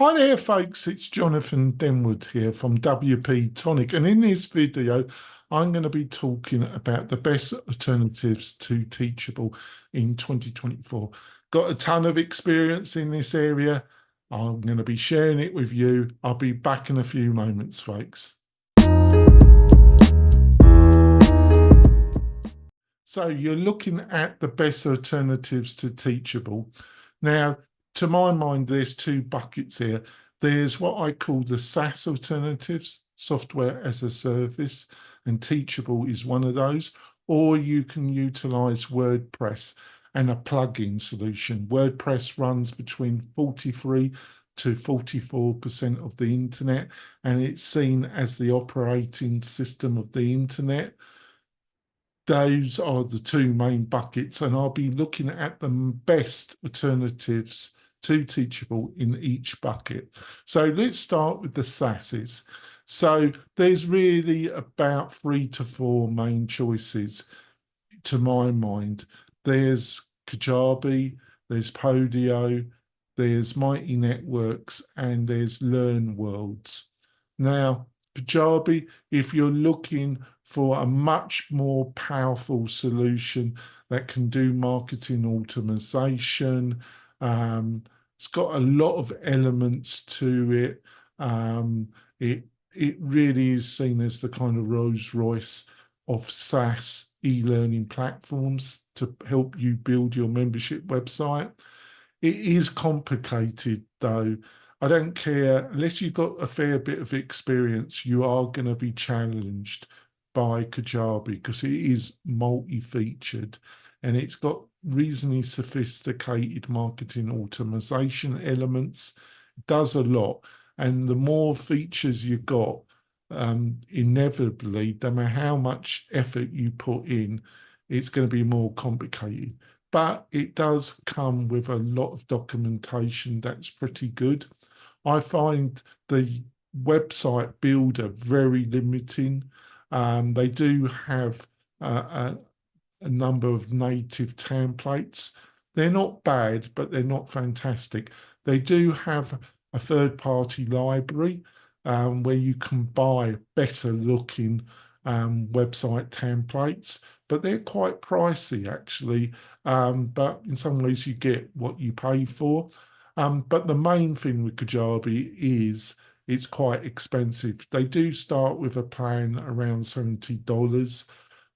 Hi there, folks. It's Jonathan Denwood here from WP-Tonic, and in this video, I'm going to be talking about the best alternatives to Teachable in 2024. Got a ton of experience in this area. I'm going to be sharing it with you. I'll be back in a few moments, folks. So you're looking at the best alternatives to Teachable. Now, to my mind, there's two buckets here. There's what I call the SaaS alternatives, software as a service, and Teachable is one of those. Or you can utilize WordPress and a plugin solution. WordPress runs between 43 to 44% of the internet, and it's seen as the operating system of the internet. Those are the two main buckets, and I'll be looking at the best alternatives to Teachable in each bucket. So let's start with the SaaSes. So there's really about 3 to 4 main choices to my mind. There's Kajabi, there's Podio, there's Mighty Networks, and there's Learn Worlds. Now, Kajabi, if you're looking for a much more powerful solution that can do marketing automation, it's got a lot of elements to it. It really is seen as the kind of Rolls Royce of SaaS e-learning platforms to help you build your membership website. It is complicated though. I don't care, unless you've got a fair bit of experience, you are going to be challenged by Kajabi because it is multi-featured and it's got reasonably sophisticated marketing automation elements. It does a lot. And the more features you've got, inevitably, no matter how much effort you put in, it's going to be more complicated. But it does come with a lot of documentation that's pretty good. I find the website builder very limiting. They do have a number of native templates. They're not bad, but they're not fantastic. They do have a third-party library where you can buy better looking website templates, but they're quite pricey actually. But in some ways you get what you pay for. But the main thing with Kajabi is it's quite expensive. They do start with a plan around $70,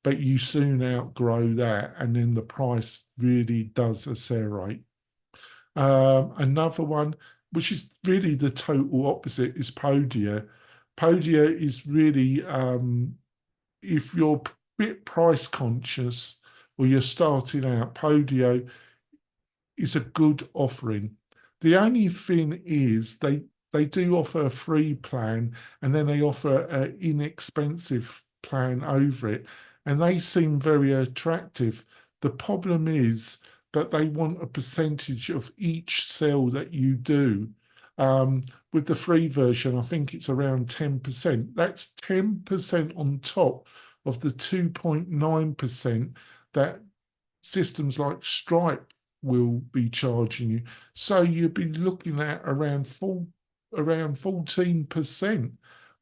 but you soon outgrow that, and then the price really does accelerate. Another one, which is really the total opposite, is Podia. Podia is really, if you're a bit price conscious or you're starting out, Podio is a good offering. The only thing is they do offer a free plan and then they offer an inexpensive plan over it, and they seem very attractive. The problem is that they want a percentage of each sale that you do. With the free version, I think it's around 10%. That's 10% on top of the 2.9% that systems like Stripe will be charging you. So you'd be looking at around 14%,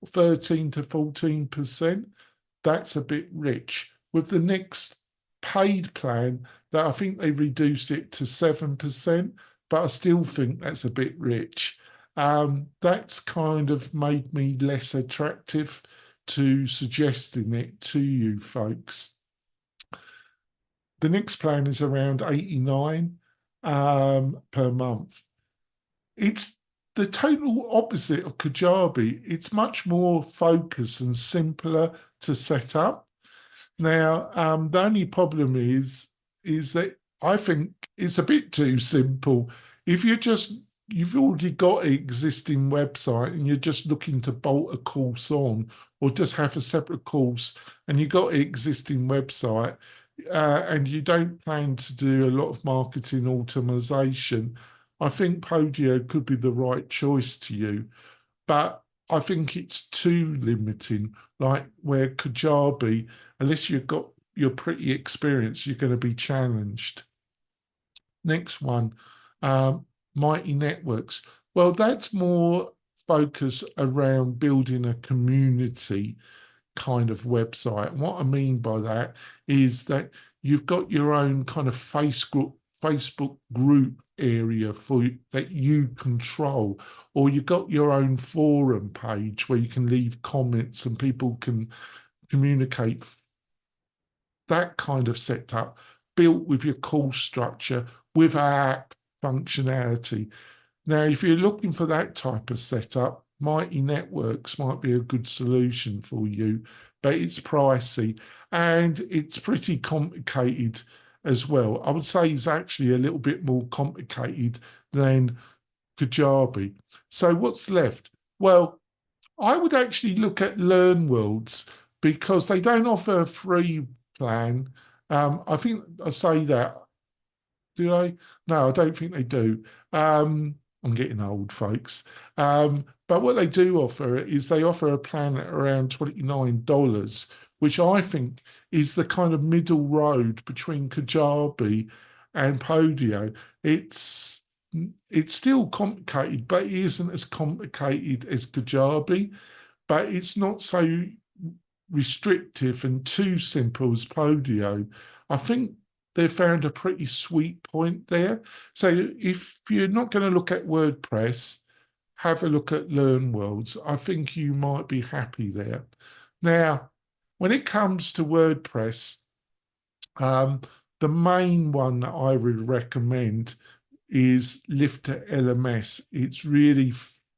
13 to 14%. That's a bit rich. With the next paid plan, that I think they reduced it to 7%, but I still think that's a bit rich. That's kind of made me less attractive to suggesting it to you folks. The next plan is around 89 per month. It's the total opposite of Kajabi. It's much more focused and simpler to set up. Now, the only problem is that I think it's a bit too simple. If you've already got an existing website and you're just looking to bolt a course on or just have a separate course and you've got an existing website, and you don't plan to do a lot of marketing automation, I think Podio could be the right choice to you. But I think it's too limiting, like where Kajabi, unless you're pretty experienced, you're going to be challenged. Next one, Mighty Networks. Well, that's more focus around building a community kind of website. And what I mean by that is that you've got your own kind of Facebook group area for that you control, or you've got your own forum page where you can leave comments and people can communicate. That kind of setup built with your call structure with app functionality. Now, if you're looking for that type of setup, Mighty Networks might be a good solution for you, but it's pricey and it's pretty complicated as well. I would say it's actually a little bit more complicated than Kajabi. So what's left? Well, I would actually look at Learn Worlds because they don't offer a free plan. I think I say that. Do they? No, I don't think they do. I'm getting old, folks. But what they do offer is they offer a plan at around $29, which I think is the kind of middle road between Kajabi and Podio. It's it's still complicated, but it isn't as complicated as Kajabi, but it's not so restrictive and too simple as Podio. I think they've found a pretty sweet point there. So if you're not going to look at WordPress, have a look at Learn Worlds. I think you might be happy there. Now, when it comes to WordPress, um, the main one that I would recommend is Lifter LMS. It's really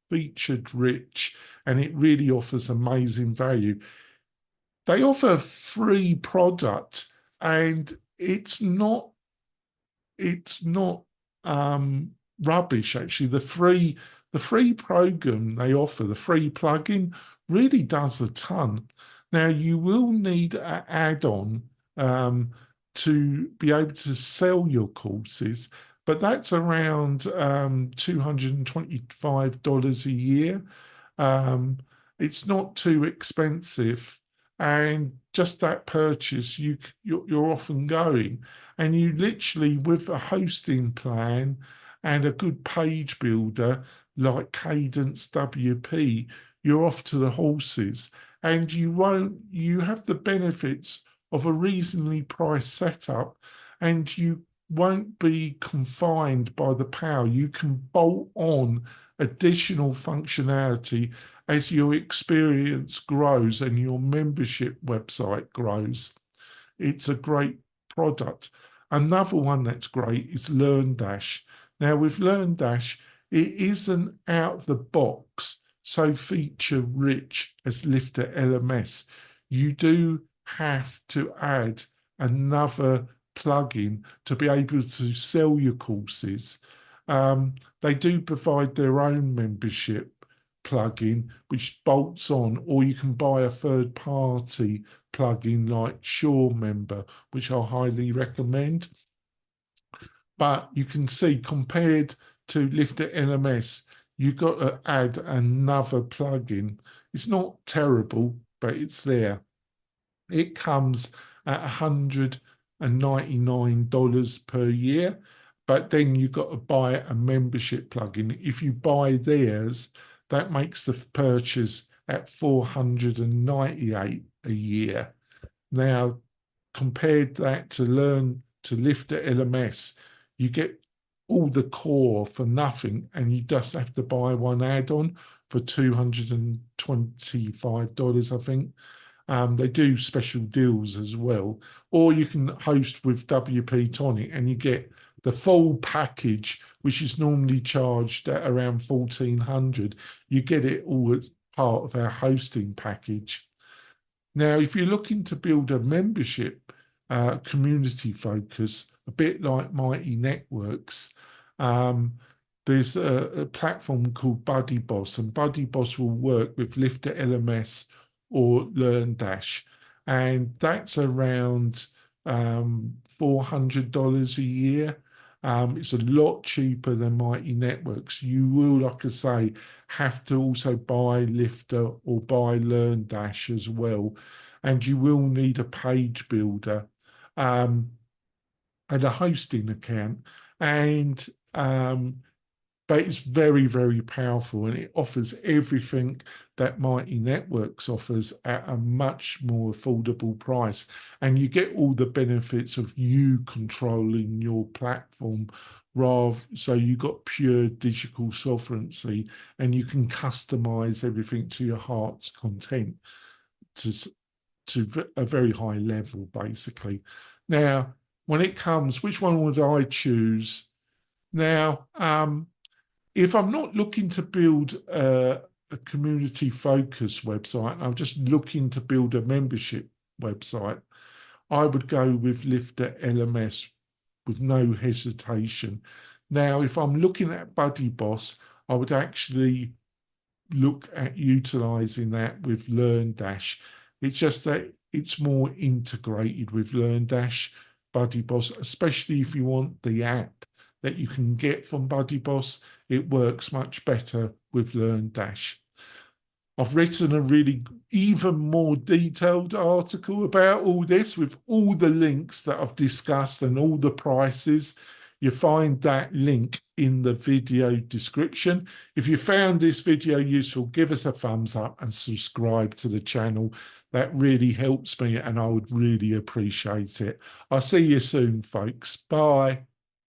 featured rich and it really offers amazing value. They offer a free product and it's not rubbish actually. The free program they offer, the free plugin, really does a ton. Now you will need an add-on to be able to sell your courses, but that's around $225 a year. Um, it's not too expensive, and just that purchase, you're off and going, and you literally with a hosting plan and a good page builder like Cadence WP, you're off to the horses, and you have the benefits of a reasonably priced setup, and you won't be confined by the power. You can bolt on additional functionality as your experience grows and your membership website grows. It's a great product. Another one that's great is LearnDash. Now, with LearnDash, it isn't out of the box so feature rich as Lifter LMS. You do have to add another plugin to be able to sell your courses. They do provide their own membership plugin which bolts on, or you can buy a third party plugin like Sure Member, which I highly recommend. But you can see compared to Lifter LMS, you've got to add another plugin. It's not terrible, but it's there. It comes at $199 per year, but then you've got to buy a membership plugin. If you buy theirs, that makes the purchase at $498 a year. Now, compared that to Lifter LMS, you get all the core for nothing, and you just have to buy one add-on for $225, I think. They do special deals as well, or you can host with WP-Tonic and you get the full package, which is normally charged at around $1,400. You get it all as part of our hosting package. Now, if you're looking to build a membership community focus, a bit like Mighty Networks, there's a platform called BuddyBoss, and BuddyBoss will work with Lifter LMS or LearnDash, and that's around $400 a year. It's a lot cheaper than Mighty Networks. You will, like I say, have to also buy Lifter or buy LearnDash as well, and you will need a page builder and a hosting account, and but it's very, very powerful, and it offers everything that Mighty Networks offers at a much more affordable price. And you get all the benefits of you controlling your platform, rather, so you got pure digital sovereignty, and you can customize everything to your heart's content, to a very high level, basically. Now, when it comes, which one would I choose? Now, if I'm not looking to build a community focused website, I'm just looking to build a membership website, I would go with Lifter LMS with no hesitation. Now, if I'm looking at Buddy Boss, I would actually look at utilizing that with LearnDash. It's just that it's more integrated with LearnDash, Buddy Boss, especially if you want the app that you can get from Buddy Boss. It works much better with LearnDash. I've written a really even more detailed article about all this with all the links that I've discussed and all the prices. You find that link in the video description. If you found this video useful, give us a thumbs up and subscribe to the channel. That really helps me and I would really appreciate it. I'll see you soon, folks. Bye.